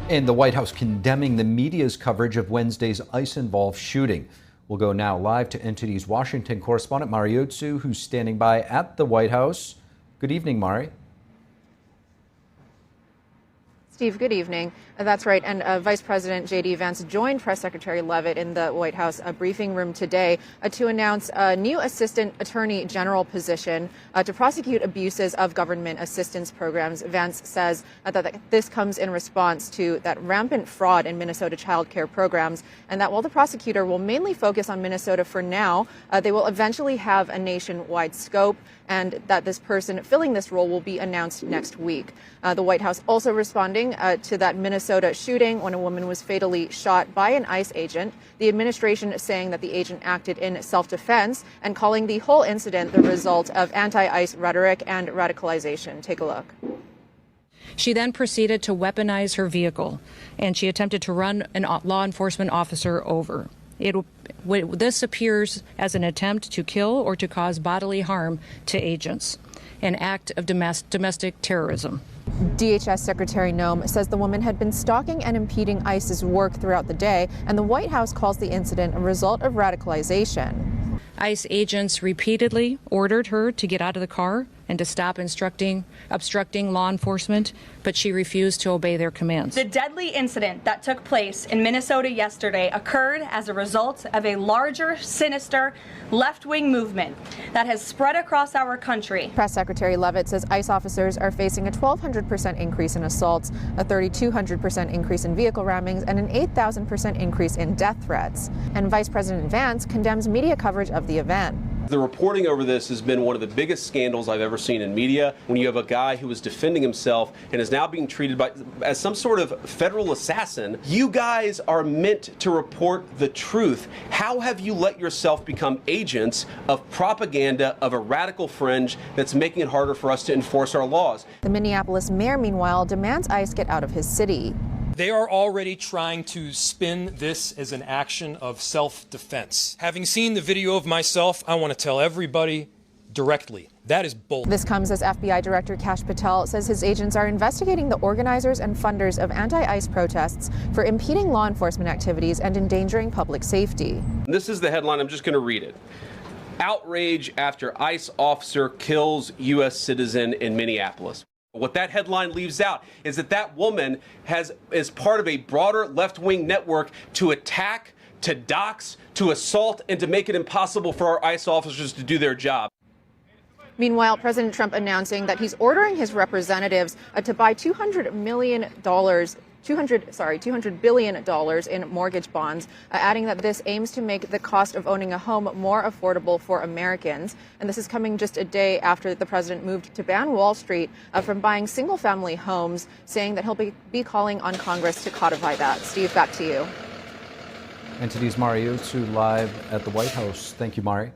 And the White House condemning the media's coverage of Wednesday's ICE-involved shooting. We'll go now live to NTD's Washington correspondent Mari Otsu, who's standing by at the White House. Good evening, Mari. Steve, good evening. That's right. And Vice President JD Vance joined Press Secretary Leavitt in the White House briefing room today to announce a new Assistant Attorney General position to prosecute abuses of government assistance programs. Vance says that this comes in response to that rampant fraud in Minnesota child care programs, and that while the prosecutor will mainly focus on Minnesota for now, they will eventually have a nationwide scope, and that this person filling this role will be announced next week. The White House also responding to that Minnesota shooting when a woman was fatally shot by an ICE agent. The administration saying that the agent acted in self-defense and calling the whole incident the result of anti-ICE rhetoric and radicalization. Take a look. She then proceeded to weaponize her vehicle, and she attempted to run a law enforcement officer over. This appears as an attempt to kill or to cause bodily harm to agents, an act of domestic terrorism. DHS Secretary Noem says the woman had been stalking and impeding ICE's work throughout the day, and the White House calls the incident a result of radicalization. ICE agents repeatedly ordered her to get out of the car and to stop obstructing law enforcement, but she refused to obey their commands. The deadly incident that took place in Minnesota yesterday occurred as a result of a larger, sinister, left-wing movement that has spread across our country. Press Secretary Leavitt says ICE officers are facing a 1,200% increase in assaults, a 3,200% increase in vehicle rammings, and an 8,000% increase in death threats. And Vice President Vance condemns media coverage of the event. The reporting over this has been one of the biggest scandals I've ever seen in media, when you have a guy who is defending himself and is now being treated as some sort of federal assassin. You guys are meant to report the truth. How have you let yourself become agents of propaganda of a radical fringe that's making it harder for us to enforce our laws? The Minneapolis mayor, meanwhile, demands ICE get out of his city. They are already trying to spin this as an action of self-defense. Having seen the video of myself, I want to tell everybody directly, that is bold. This comes as FBI Director Kash Patel says his agents are investigating the organizers and funders of anti-ICE protests for impeding law enforcement activities and endangering public safety. This is the headline. I'm just going to read it. Outrage after ICE officer kills U.S. citizen in Minneapolis. What that headline leaves out is that woman is part of a broader left-wing network to attack, to dox, to assault, and to make it impossible for our ICE officers to do their job. Meanwhile, President Trump announcing that he's ordering his representatives to buy $200 billion in mortgage bonds, adding that this aims to make the cost of owning a home more affordable for Americans. And this is coming just a day after the president moved to ban Wall Street from buying single-family homes, saying that he'll be calling on Congress to codify that. Steve, back to you. NTD's Mari Otsu live at the White House. Thank you, Mari.